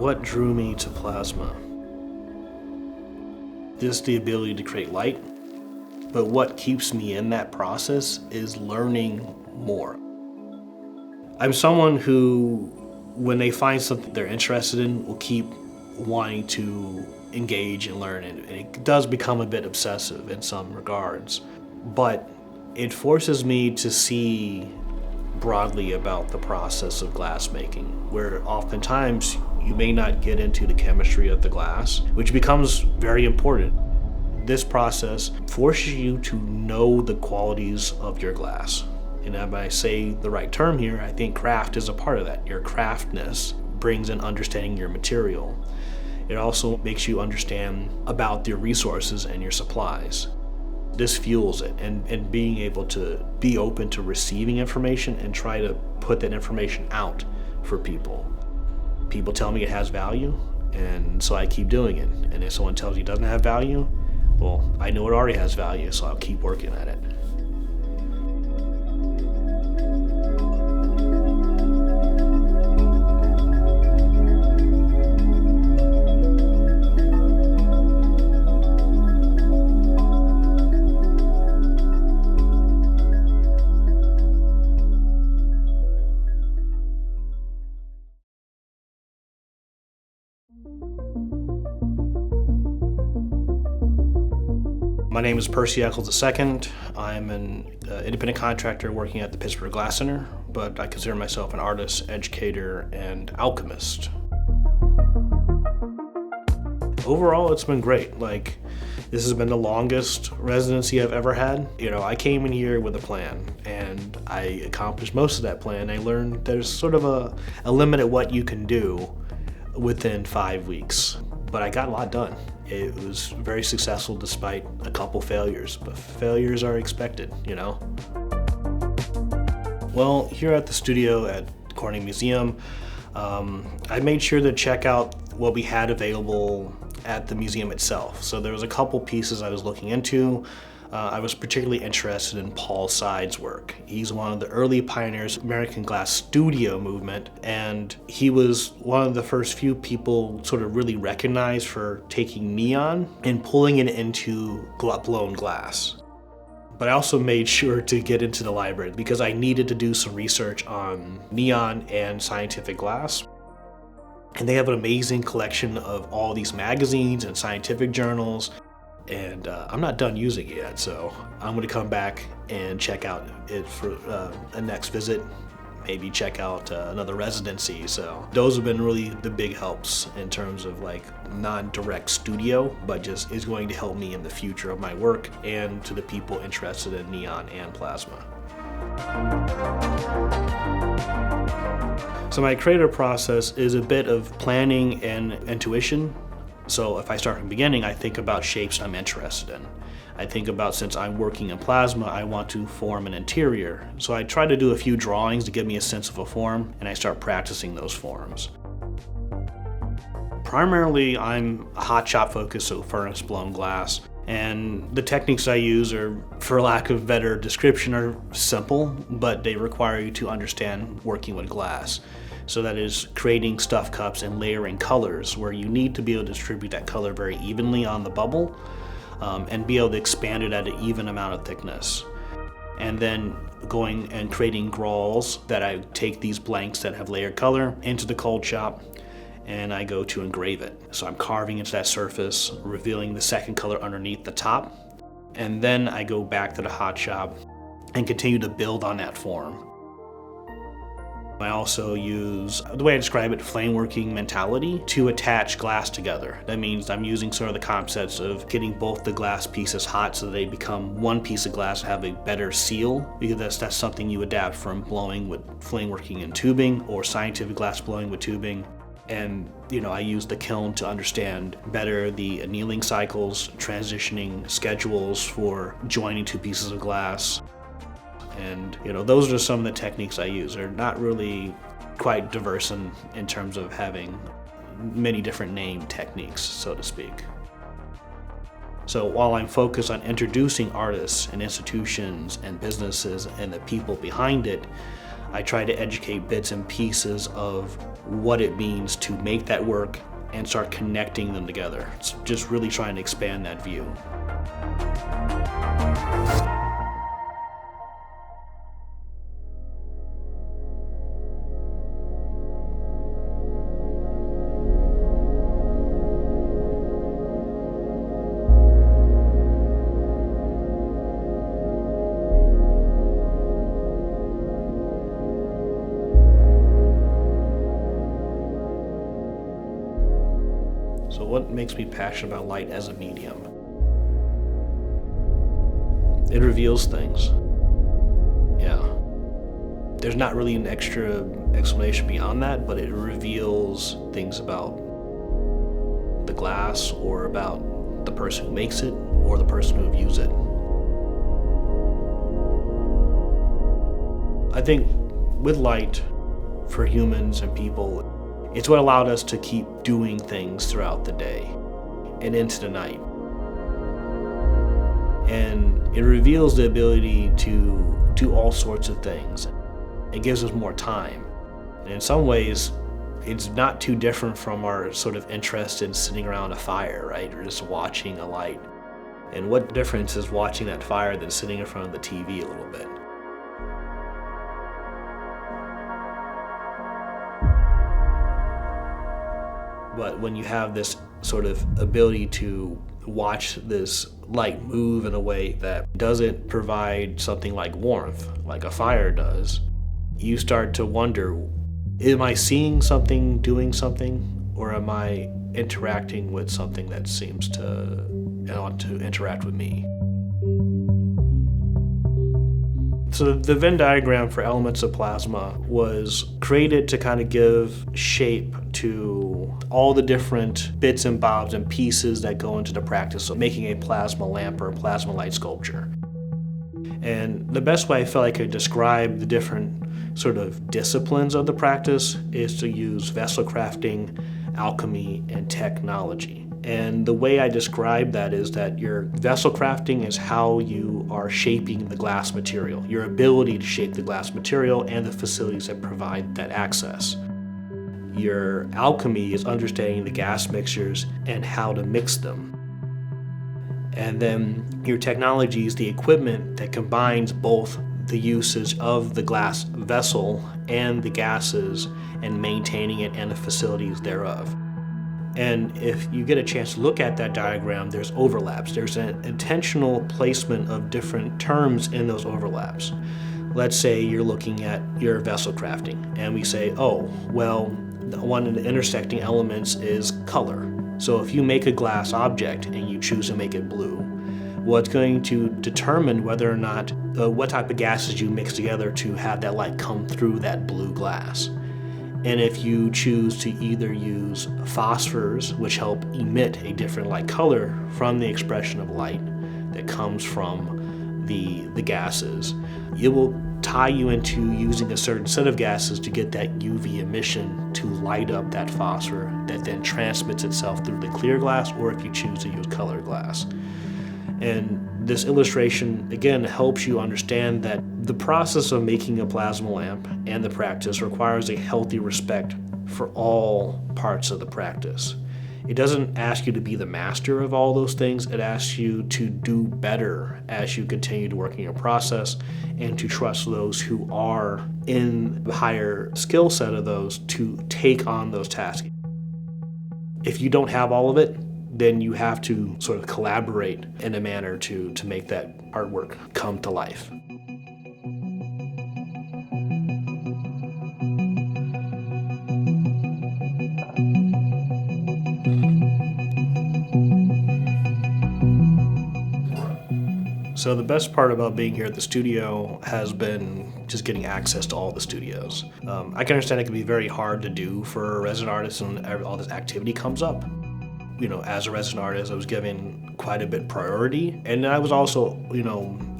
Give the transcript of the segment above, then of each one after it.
What drew me to plasma? Just the ability to create light, but what keeps me in that process is learning more. I'm someone who, when they find something they're interested in, will keep wanting to engage and learn, and it does become a bit obsessive in some regards, but it forces me to see broadly about the process of glass making, where oftentimes you may not get into the chemistry of the glass, which becomes very important. This process forces you to know the qualities of your glass. And if I say the right term here, I think craft is a part of that. Your craftiness brings in understanding your material. It also makes you understand about your resources and your supplies. This fuels it, and being able to be open to receiving information and try to put that information out for people. People tell me it has value, and so I keep doing it. And if someone tells you it doesn't have value, well, I know it already has value, so I'll keep working at it. My name is Percy Echols II. I'm an independent contractor working at the Pittsburgh Glass Center, but I consider myself an artist, educator, and alchemist. Overall, it's been great. This has been the longest residency I've ever had. I came in here with a plan, and I accomplished most of that plan. I learned there's sort of a limit at what you can do within 5 weeks, but I got a lot done. It was very successful despite a couple failures, but failures are expected, Well, here at the studio at the Corning Museum, I made sure to check out what we had available at the museum itself. So there was a couple pieces I was looking into. I was particularly interested in Paul Side's work. He's one of the early pioneers of American glass studio movement, and he was one of the first few people sort of really recognized for taking neon and pulling it into blown glass. But I also made sure to get into the library because I needed to do some research on neon and scientific glass. And they have an amazing collection of all these magazines and scientific journals. And I'm not done using it yet, so I'm going to come back and check out it for a next visit, maybe check out another residency. So those have been really the big helps in terms of non-direct studio, but just is going to help me in the future of my work and to the people interested in neon and plasma. So my creative process is a bit of planning and intuition. So if I start from the beginning, I think about shapes I'm interested in. I think about, since I'm working in plasma, I want to form an interior. So I try to do a few drawings to give me a sense of a form, and I start practicing those forms. Primarily, I'm hot shot focused, so furnace blown glass. And the techniques I use are, for lack of better description, are simple, but they require you to understand working with glass. So that is creating stuff cups and layering colors, where you need to be able to distribute that color very evenly on the bubble and be able to expand it at an even amount of thickness. And then going and creating grawls that I take these blanks that have layered color into the cold shop, and I go to engrave it. So I'm carving into that surface, revealing the second color underneath the top, and then I go back to the hot shop and continue to build on that form. I also use, the way I describe it, flame working mentality to attach glass together. That means I'm using sort of the concepts of getting both the glass pieces hot so that they become one piece of glass and have a better seal, because that's something you adapt from blowing with flame working and tubing, or scientific glass blowing with tubing. And I use the kiln to understand better the annealing cycles, transitioning schedules for joining two pieces of glass. And those are some of the techniques I use. They're not really quite diverse in terms of having many different name techniques, so to speak. So while I'm focused on introducing artists and institutions and businesses and the people behind it, I try to educate bits and pieces of what it means to make that work and start connecting them together. It's just really trying to expand that view. So what makes me passionate about light as a medium? It reveals things. Yeah. There's not really an extra explanation beyond that, but it reveals things about the glass or about the person who makes it or the person who views it. I think with light, for humans and people, it's what allowed us to keep doing things throughout the day and into the night. And it reveals the ability to do all sorts of things. It gives us more time. And in some ways, it's not too different from our sort of interest in sitting around a fire, right? Or just watching a light. And what difference is watching that fire than sitting in front of the TV a little bit? But when you have this sort of ability to watch this light move in a way that doesn't provide something like warmth, like a fire does, you start to wonder, am I seeing something, doing something, or am I interacting with something that seems to want to interact with me? So the Venn diagram for elements of plasma was created to kind of give shape to all the different bits and bobs and pieces that go into the practice of making a plasma lamp or a plasma light sculpture. And the best way I felt I could describe the different sort of disciplines of the practice is to use vessel crafting, alchemy, and technology. And the way I describe that is that your vessel crafting is how you are shaping the glass material, your ability to shape the glass material and the facilities that provide that access. Your alchemy is understanding the gas mixtures and how to mix them. And then your technology is the equipment that combines both the usage of the glass vessel and the gases and maintaining it and the facilities thereof. And if you get a chance to look at that diagram, there's overlaps. There's an intentional placement of different terms in those overlaps. Let's say you're looking at your vessel crafting, and we say, oh, well, one of the intersecting elements is color. So if you make a glass object and you choose to make it blue, well, it's going to determine whether or not, what type of gases you mix together to have that light come through that blue glass. And if you choose to either use phosphors, which help emit a different light color from the expression of light that comes from the gases, it will tie you into using a certain set of gases to get that UV emission to light up that phosphor that then transmits itself through the clear glass, or if you choose to use colored glass. And this illustration, again, helps you understand that the process of making a plasma lamp and the practice requires a healthy respect for all parts of the practice. It doesn't ask you to be the master of all those things. It asks you to do better as you continue to work in your process and to trust those who are in the higher skill set of those to take on those tasks. If you don't have all of it, then you have to sort of collaborate in a manner to make that artwork come to life. So the best part about being here at the studio has been just getting access to all the studios. I can understand it can be very hard to do for a resident artist when all this activity comes up. You know, as a resident artist, I was given quite a bit priority, and I was also,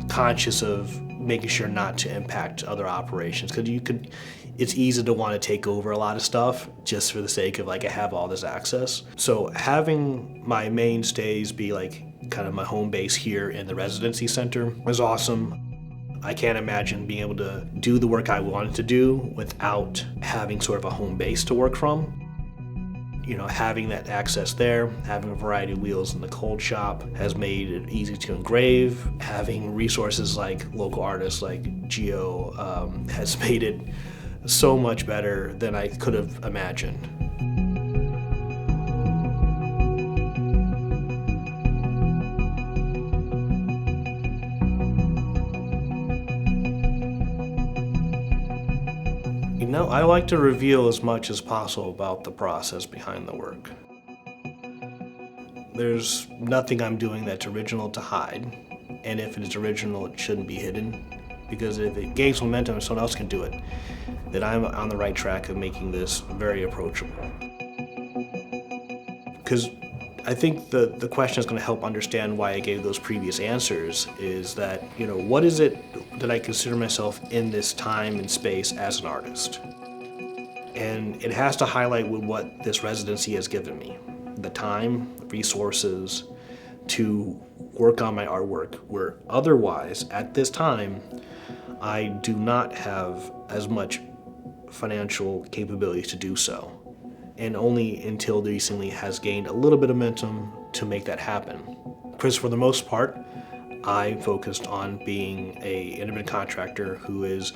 conscious of making sure not to impact other operations, because it's easy to want to take over a lot of stuff just for the sake of I have all this access. So having my mainstays be kind of my home base here in the residency center was awesome. I can't imagine being able to do the work I wanted to do without having sort of a home base to work from. Having that access there, having a variety of wheels in the cold shop has made it easy to engrave. Having resources like local artists like Geo has made it so much better than I could have imagined. I like to reveal as much as possible about the process behind the work. There's nothing I'm doing that's original to hide, and if it is original, it shouldn't be hidden, because if it gains momentum and someone else can do it, then I'm on the right track of making this very approachable. Because I think the question is going to help understand why I gave those previous answers is that, what is it that I consider myself in this time and space as an artist? And it has to highlight what this residency has given me. The time, the resources to work on my artwork, where otherwise, at this time, I do not have as much financial capability to do so. And only until recently has gained a little bit of momentum to make that happen. Because for the most part, I focused on being an independent contractor who is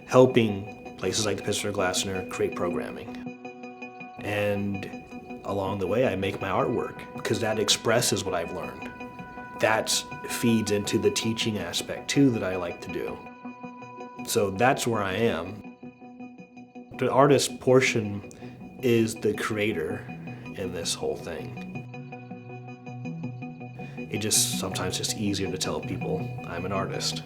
helping places like the Pittsburgh Glass Center create programming. And along the way, I make my artwork because that expresses what I've learned. That feeds into the teaching aspect too that I like to do. So that's where I am. The artist portion is the creator in this whole thing. It just sometimes just easier to tell people I'm an artist.